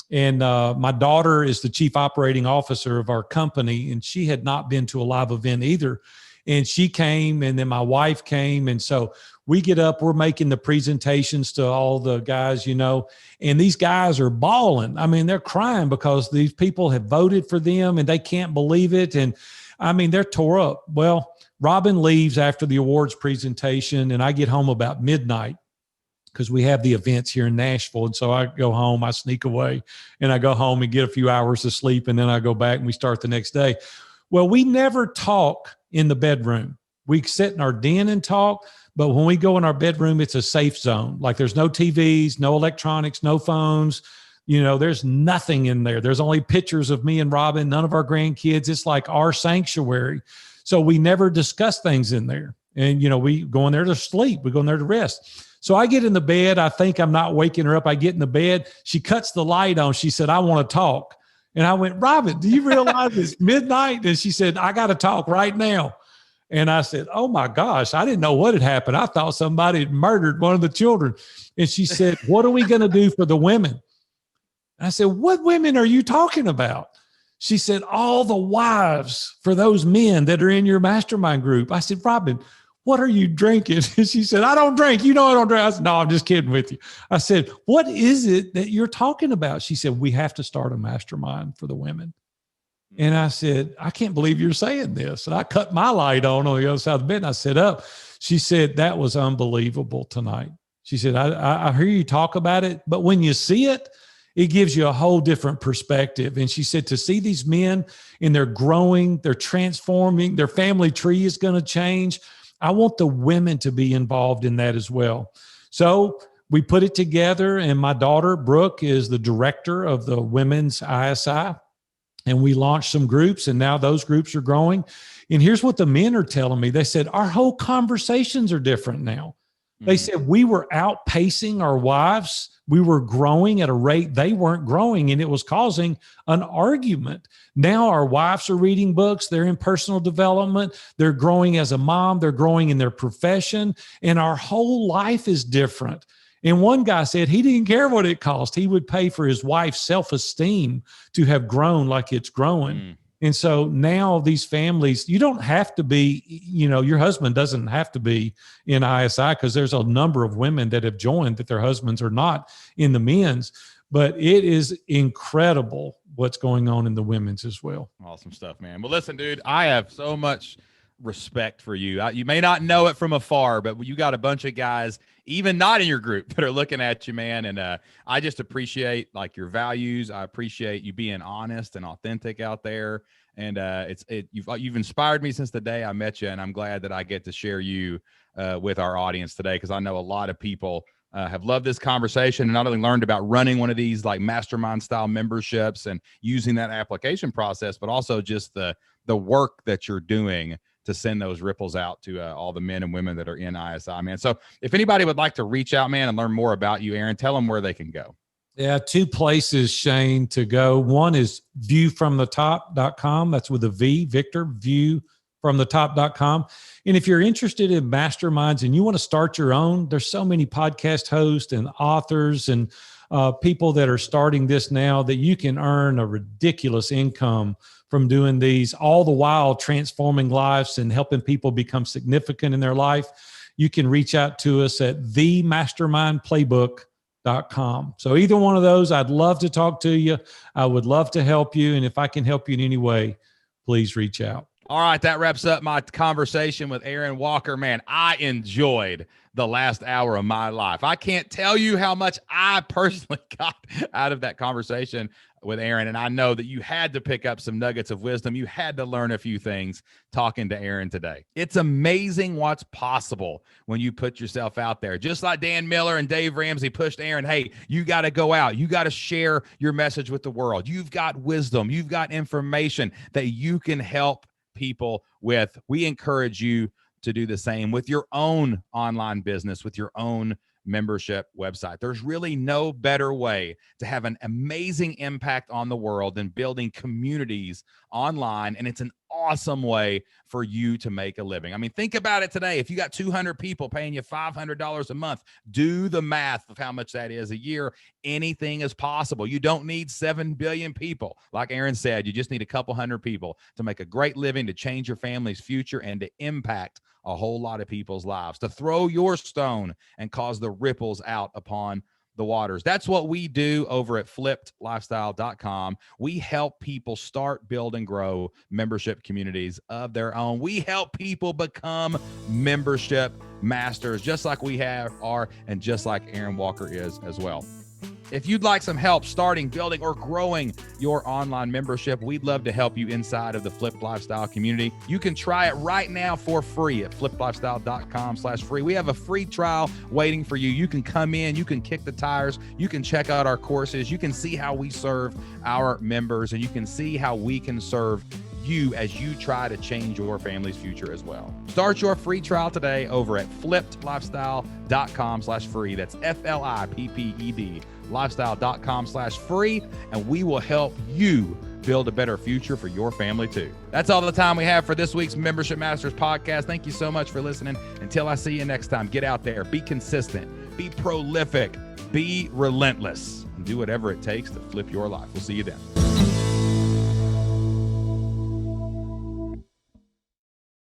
[SPEAKER 2] And my daughter is the chief operating officer of our company, and she had not been to a live event either. And she came, and then my wife came. And so we get up, we're making the presentations to all the guys, and these guys are bawling. I mean, they're crying because these people have voted for them, and they can't believe it. And I mean, they're tore up. Well, Robin leaves after the awards presentation, and I get home about midnight because we have the events here in Nashville. And so I go home, I sneak away, and I go home and get a few hours of sleep, and then I go back and we start the next day. Well, we never talk in the bedroom. We sit in our den and talk, but when we go in our bedroom, it's a safe zone. Like, there's no TVs, no electronics, no phones. There's nothing in there. There's only pictures of me and Robin, none of our grandkids. It's like our sanctuary. So we never discuss things in there. And, we go in there to sleep. We go in there to rest. So I get in the bed. I think I'm not waking her up. I get in the bed. She cuts the light on. She said, "I want to talk." And I went, "Robin, do you realize it's midnight?" And she said, "I got to talk right now." And I said, "Oh my gosh, I didn't know what had happened. I thought somebody had murdered one of the children." And she said, "What are we going to do for the women?" I said, "What women are you talking about?" She said, "All the wives for those men that are in your mastermind group." I said, "Robin, what are you drinking?" And she said, "I don't drink. I don't drink." I said, "No, I'm just kidding with you." I said, "What is it that you're talking about?" She said, "We have to start a mastermind for the women." And I said, "I can't believe you're saying this." And I cut my light on the other side of the bed, and I sat up. She said, "That was unbelievable tonight." She said, I hear you talk about it, but when you see it, it gives you a whole different perspective." And she said, to see these men, and they're growing, they're transforming, their family tree is going to change. I want the women to be involved in that as well. So we put it together, and my daughter, Brooke, is the director of the Women's ISI. And we launched some groups, and now those groups are growing. And here's what the men are telling me. They said, "Our whole conversations are different now. They said we were outpacing our wives. We were growing at a rate they weren't growing, and it was causing an argument. Now our wives are reading books. They're in personal development. They're growing as a mom. They're growing in their profession, and our whole life is different. And one guy said he didn't care what it cost. He would pay for his wife's self-esteem to have grown like it's growing. And so now these families, you don't have to be, your husband doesn't have to be in ISI, because there's a number of women that have joined that their husbands are not in the men's, but it is incredible what's going on in the women's as well.
[SPEAKER 1] Awesome stuff, man. Well, listen, dude, I have so much respect for you. You may not know it from afar, but you got a bunch of guys, even not in your group, that are looking at you, man. And I just appreciate like your values. I appreciate you being honest and authentic out there. And you've inspired me since the day I met you, and I'm glad that I get to share you with our audience today, because I know a lot of people have loved this conversation and not only learned about running one of these like mastermind style memberships and using that application process, but also just the work that you're doing to send those ripples out to all the men and women that are in ISI, man. So if anybody would like to reach out, man, and learn more about you, Aaron, tell them where they can go.
[SPEAKER 2] Yeah, 2 places, Shane, to go. One is viewfromthetop.com. That's with a V, Victor, viewfromthetop.com. And if you're interested in masterminds and you want to start your own, there's so many podcast hosts and authors and people that are starting this now that you can earn a ridiculous income from doing these, all the while transforming lives and helping people become significant in their life. You can reach out to us at themastermindplaybook.com. So either one of those, I'd love to talk to you. I would love to help you. And if I can help you in any way, please reach out.
[SPEAKER 1] All right, that wraps up my conversation with Aaron Walker. Man, I enjoyed the last hour of my life. I can't tell you how much I personally got out of that conversation with Aaron. And I know that you had to pick up some nuggets of wisdom. You had to learn a few things talking to Aaron today. It's amazing what's possible when you put yourself out there. Just like Dan Miller and Dave Ramsey pushed Aaron, hey, you got to go out. You got to share your message with the world. You've got wisdom. You've got information that you can help people with. We encourage you to do the same with your own online business, with your own membership website. There's really no better way to have an amazing impact on the world than building communities online. And it's an awesome way for you to make a living. I mean, think about it today. If you got 200 people paying you $500 a month, do the math of how much that is a year. Anything is possible. You don't need 7 billion people. Like Aaron said, you just need a couple hundred people to make a great living, to change your family's future, and to impact a whole lot of people's lives, to throw your stone and cause the ripples out upon the waters. That's what we do over at flippedlifestyle.com. We help people start, build, and grow membership communities of their own. We help people become membership masters, just like we are, and just like Aaron Walker is as well. If you'd like some help starting, building, or growing your online membership, we'd love to help you inside of the Flipped Lifestyle community. You can try it right now for free at flippedlifestyle.com/free. We have a free trial waiting for you. You can come in, you can kick the tires, you can check out our courses, you can see how we serve our members, and you can see how we can serve you as you try to change your family's future as well. Start your free trial today over at flippedlifestyle.com/free. That's FLIPPED lifestyle.com/free, and we will help you build a better future for your family too. That's all the time we have for this week's Membership Masters podcast. Thank you so much for listening. Until I see you next time, get out there, be consistent, be prolific, be relentless, and do whatever it takes to flip your life. We'll see you then.